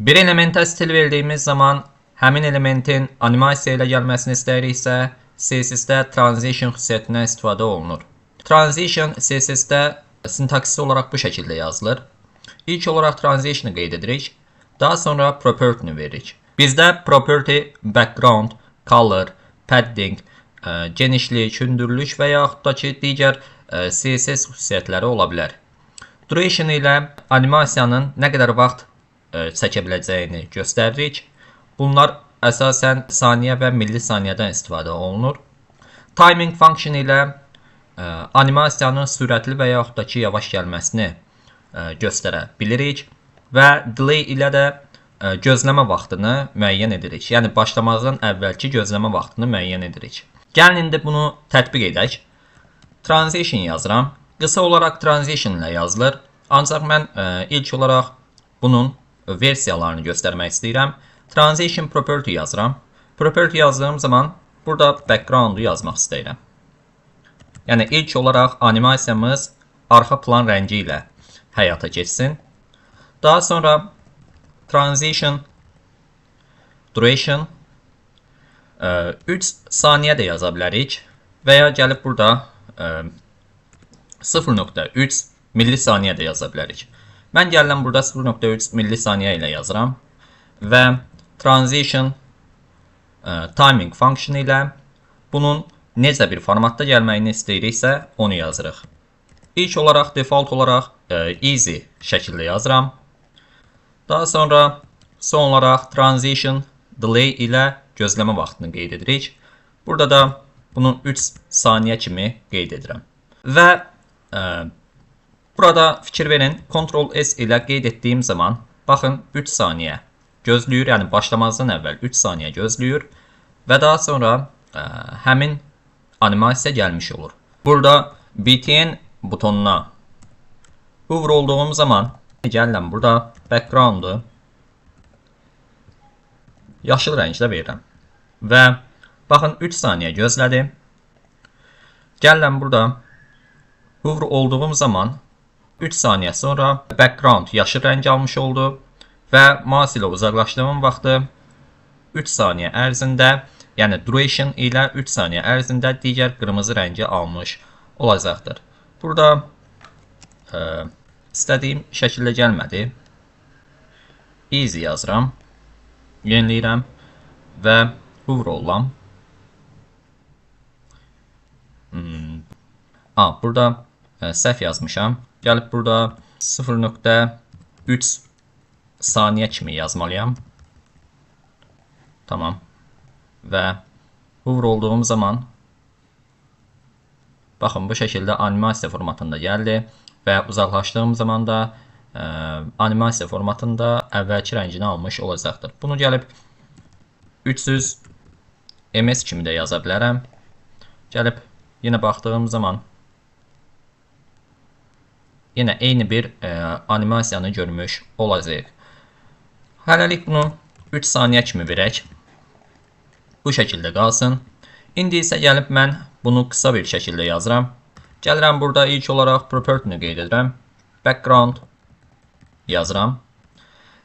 Bir elementə stil verdiyimiz zaman həmin elementin animasiya ilə gəlməsini istəyiriksə, CSS-də transition xüsusiyyətindən istifadə olunur. Transition CSS-də sintaksi olaraq bu şəkildə yazılır. İlk olaraq transition'ı qeyd edirik. Daha sonra property-ni veririk. Bizdə property background, color, padding, genişlik, hündürlük və yaxud da ki, digər CSS xüsusiyyətləri ola bilər. Duration ilə animasiyanın nə qədər vaxt çəkə biləcəyini göstəririk. Bunlar əsasən saniyə və millisaniyədən istifadə olunur. Timing function ilə animasiyanın sürətli və yaxud da ki, yavaş gəlməsini göstərə bilirik. Və delay ilə də gözləmə vaxtını müəyyən edirik. Yəni, başlamazdan əvvəlki gözləmə vaxtını müəyyən edirik. Gəlin indi bunu tətbiq edək. Transition yazıram. Qısa olaraq transition ilə yazılır. Ancaq mən ilk olaraq bunun versiyalarını göstərmək istəyirəm. Transition property yazıram. Property yazdığım zaman burada background-u yazmaq istəyirəm. Yəni, ilk olaraq animasiyamız arxa plan rəngi ilə həyata keçsin. Daha sonra transition duration 3 saniyə də yaza bilərik və ya gəlib burada 0.3 millisaniyə də yaza bilərik. Mən gələm burada 0.3 millisaniyə ilə yazıram və transition timing function ilə bunun necə bir formatda gəlməyini istəyiriksə onu yazırıq. İlk olaraq default olaraq easy şəkildə yazıram. Daha sonra son olaraq transition delay ilə gözləmə vaxtını qeyd edirik. Burada da bunu 3 saniyə kimi qeyd edirəm. Və burada fikir verin, Ctrl+S ilə qeyd etdiyim zaman baxın 3 saniyə gözləyir, yəni başlamazdan əvvəl 3 saniyə gözləyir və daha sonra həmin animasiya gəlmiş olur. Burada BTN butonuna hover olduğum zaman gəlirəm burada background-u yaşıl rəngdə verirəm. Və baxın 3 saniyə gözlədim. Gəlirəm burada hover olduğum zaman 3 saniyə sonra background yaşıl rəng almış oldu və mouse ilə uzaqlaşdığım vaxtı 3 saniyə ərzində, yəni duration ilə 3 saniyə ərzində digər qırmızı rəngi almış olacaqdır. Burada istədiyim şəkildə gəlmədi. Easy yazıram. Yeniləyirəm və hover ollam. Burada səhv yazmışam. Gəlib burada 0.3 saniyə kimi yazmalıyam. Tamam. Və hover olduğum zaman baxın bu şəkildə animasiya formatında gəldi və uzaqlaşdığım zaman da animasiya formatında əvvəlki rəngini almış olacaqdır. Bunu gəlib 300 ms kimi də yaza bilərəm. Gəlib yenə baxdığım zaman yenə eyni bir animasiyanı görmüş olacaq. Hələlik bunu 3 saniyə kimi verək. Bu şəkildə qalsın. İndi isə gəlib mən bunu qısa bir şəkildə yazıram. Gəlirəm burada ilk olaraq property-ni qeyd edirəm. Background yazıram.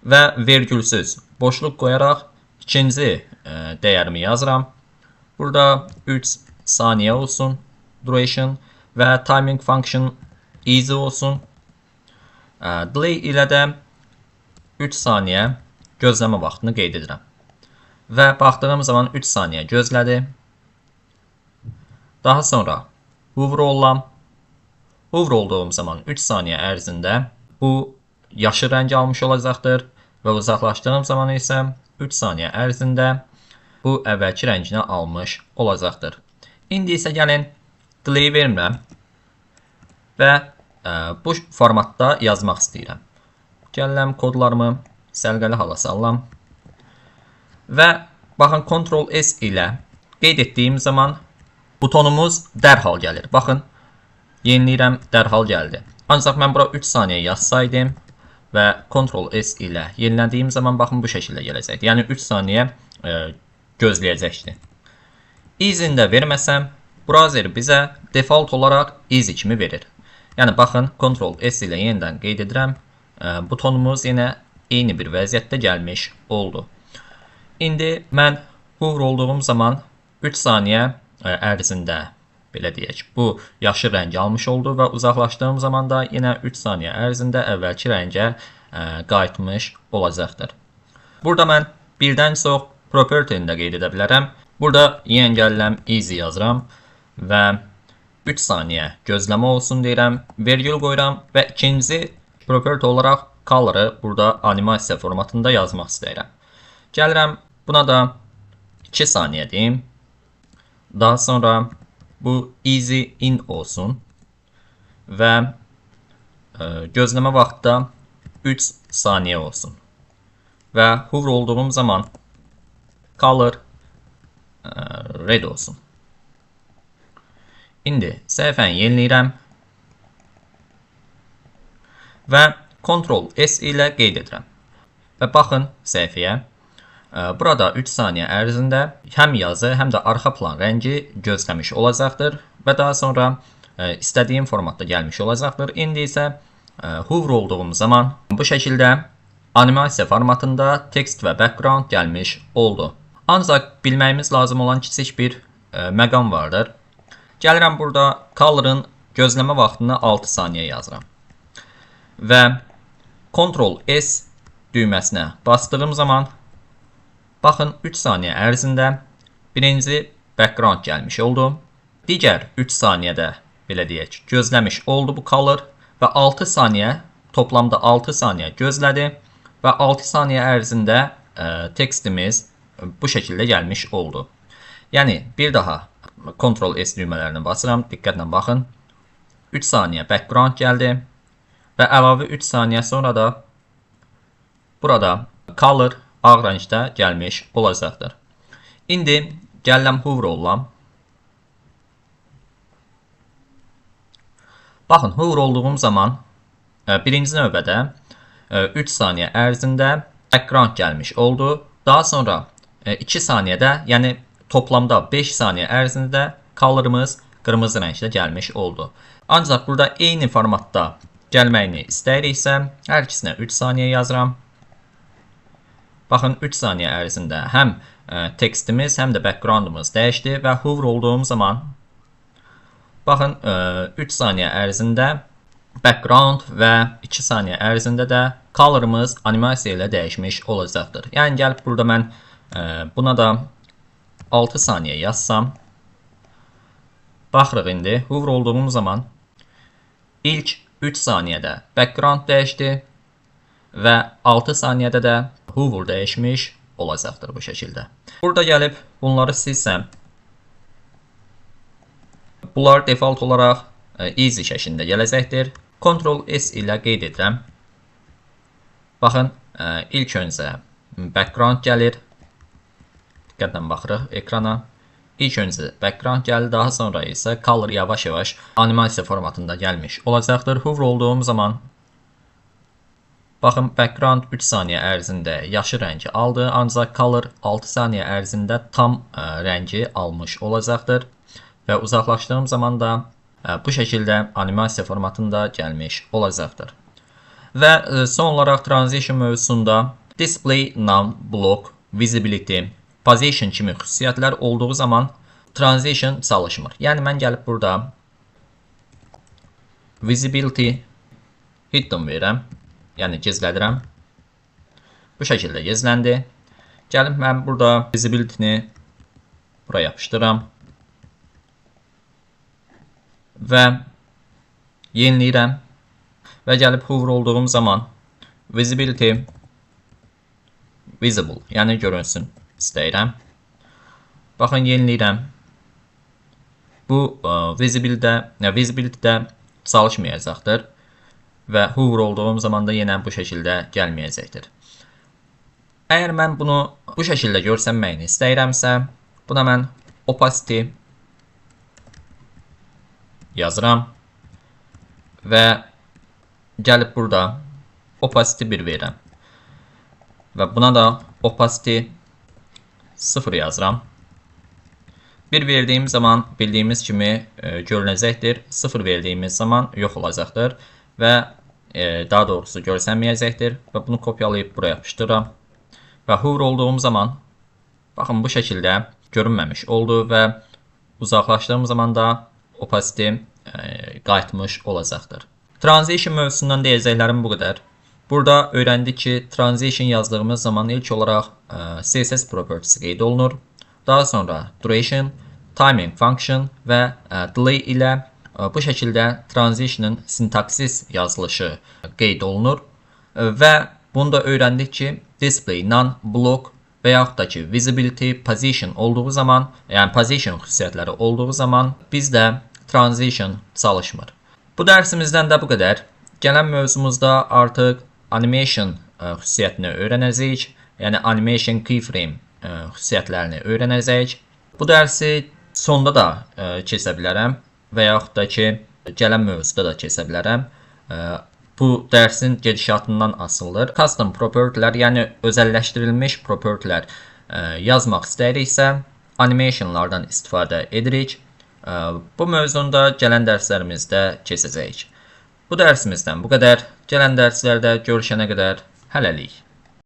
Və vergülsüz boşluq qoyaraq ikinci dəyərimi yazıram. Burada 3 saniyə olsun duration və timing function easy olsun. Delay ilə də 3 saniyə gözləmə vaxtını qeyd edirəm. Və baxdığım zaman 3 saniyə gözlədi. Daha sonra hover ollam. Hover olduğum zaman 3 saniyə ərzində bu yaşıl rəng almış olacaqdır və uzaqlaşdığım zaman isə 3 saniyə ərzində bu əvvəlki rəngini almış olacaqdır. İndi isə gəlin delay vermirəm və bu formatda yazmaq istəyirəm. Gəlirəm kodlarımı səliqəli hala sallam və baxın Ctrl+S ilə qeyd etdiyim zaman butonumuz dərhal gəlir. Baxın, yeniləyirəm, dərhal gəldi. Ancaq mən bura 3 saniyə yazsaydım və Ctrl+S ilə yenilədiyim zaman baxın bu şəkildə gələcəkdir. Yəni 3 saniyə gözləyəcəkdir. Easy-ni də verməsəm, browser bizə default olaraq easy kimi verir. Yəni baxın, Ctrl+S ilə yenidən qeyd edirəm. Butonumuz yenə eyni bir vəziyyətdə gəlmiş oldu. İndi mən hover olduğum zaman 3 saniyə ərzində belə deyək, bu yaşıl rəngi almış oldu və uzaqlaşdığım zaman da yenə 3 saniyə ərzində əvvəlki rəngə qayıtmış olacaqdır. Burada mən birdən çox property-ni də qeyd edə bilərəm. Burada yenə gəlirəm easy yazıram və 3 saniyə gözləmə olsun deyirəm, vergül qoyuram və ikinci property olaraq color-ı burada animasiya formatında yazmaq istəyirəm. Gəlirəm, buna da 2 saniyə deyim. Daha sonra bu easy in olsun və gözləmə vaxtı da 3 saniyə olsun. Və hover olduğum zaman color red olsun. İndi səhifəni yeniləyirəm və Ctrl S ilə qeyd edirəm. Və baxın səhifəyə. Burada 3 saniyə ərzində həm yazı, həm də arxa plan rəngi gözləmiş olacaqdır və daha sonra istədiyim formatda gəlmiş olacaqdır. İndi isə hover olduğum zaman bu şəkildə animasiya formatında text və background gəlmiş oldu. Ancaq bilməyimiz lazım olan kiçik bir məqam vardır. Gəlirəm burada color-ın gözləmə vaxtını 6 saniyə yazıram. Və Ctrl S düyməsinə bastığım zaman baxın 3 saniyə ərzində birinci background gəlmiş oldu. Digər 3 saniyədə belə deyək, gözləmiş oldu bu color və 6 saniyə, toplamda 6 saniyə gözlədi və 6 saniyə ərzində tekstimiz bu şəkildə gəlmiş oldu. Yəni bir daha Ctrl S düymələrini basıram, diqqətlə baxın. 3 saniyə background gəldi və əlavə 3 saniyə sonra da burada color ağ rəngdə gəlmiş olacaqdır. İndi gəlirəm hover olam. Baxın, hover olduğum zaman birinci növbədə 3 saniyə ərzində background gəlmiş oldu. Daha sonra 2 saniyədə, yəni toplamda 5 saniyə ərzində colorımız qırmızı rəngdə gəlmiş oldu. Ancaq burada eyni formatda gəlməyini istəyiriksə, hər ikisinə 3 saniyə yazıram. Baxın, 3 saniyə ərzində həm tekstimiz, həm də backgroundımız dəyişdi və hover olduğum zaman baxın, 3 saniyə ərzində background və 2 saniyə ərzində də colorımız animasiya ilə dəyişmiş olacaqdır. Yəni gəlib burada mən buna da 6 saniyə yazsam, baxırıq indi hover olduğum zaman ilk 3 saniyədə background dəyişdi və 6 saniyədə də hover dəyişmiş olacaqdır bu şəkildə. Burada gəlib bunları silsəm, bunlar default olaraq easy şəklində gələcəkdir. Ctrl S ilə qeyd edirəm. Baxın, ilk öncə background gəlir. Diqqətlə baxırıq ekrana. İlk öncə background gəlir, daha sonra isə color yavaş-yavaş animasiya formatında gəlmiş olacaqdır. Hover olduğum zaman baxın, background 3 saniyə ərzində yaşıl rəngi aldı, ancaq color 6 saniyə ərzində tam rəngi almış olacaqdır. Və uzaqlaşdığım zaman da bu şəkildə animasiya formatında gəlmiş olacaqdır. Və son olaraq transition mövzusunda display none, block, visibility, position kimi xüsusiyyətlər olduğu zaman transition çalışmır. Yəni mən gəlib burada visibility hidden verirəm. Yəni gizlədirəm. Bu şəkildə gizləndi. Gəlib mən burada visibility-ni buraya yapışdırıram. Və yeniləyirəm. Və gəlib hover olduğum zaman visibility visible, yəni görünsün istəyirəm. Baxın, yeniləyirəm. Bu visibility-də çalışmayacaqdır. Və hover olduğum zaman da yenə bu şəkildə gəlməyəcəkdir. Əgər mən bunu bu şəkildə görsənməyini istəyirəmsə, buna mən opacity yazıram və gəlib burada opacity 1 verirəm. Və buna da opacity 0 yazıram. 1 verdiyim zaman bildiyimiz kimi görünəcəkdir. 0 verdiyimiz zaman yox olacaqdır. Və daha doğrusu görsənməyəcəkdir və bunu kopyalayıb buraya yapışdırıram. Və hover olduğum zaman baxın bu şəkildə görünməmiş oldu və uzaqlaşdığım zaman da opacity qayıtmış olacaqdır. Transition mövzusundan deyəcəklərim bu qədər. Burada öyrəndik ki, transition yazdığımız zaman ilk olaraq CSS properties qeyd olunur. Daha sonra duration, timing function və delay ilə bu şəkildə transition'ın sintaksis yazılışı qeyd olunur. Və bunu da öyrəndik ki, display, none, block və yaxud da ki, visibility, position olduğu zaman, yəni position xüsusiyyətləri olduğu zaman bizdə transition çalışmır. Bu dərsimizdən də bu qədər. Gələn mövzumuzda artıq animation xüsusiyyətini öyrənəcəyik. Yəni animation keyframe xüsusiyyətlərini öyrənəcəyik. Bu dərsi sonda da keçə bilərəm və yaxud da ki, gələn mövzuda da keçə bilərəm. Bu dərsin gedişatından asılıdır. Custom property'lər, yəni özəlləşdirilmiş property'lər yazmaq istəyiriksə, animationlardan istifadə edirik. Bu mövzunu da gələn dərslərimizdə keçəcəyik. Bu dərsimizdən bu qədər. Gələn dərslərdə görüşənə qədər hələlik.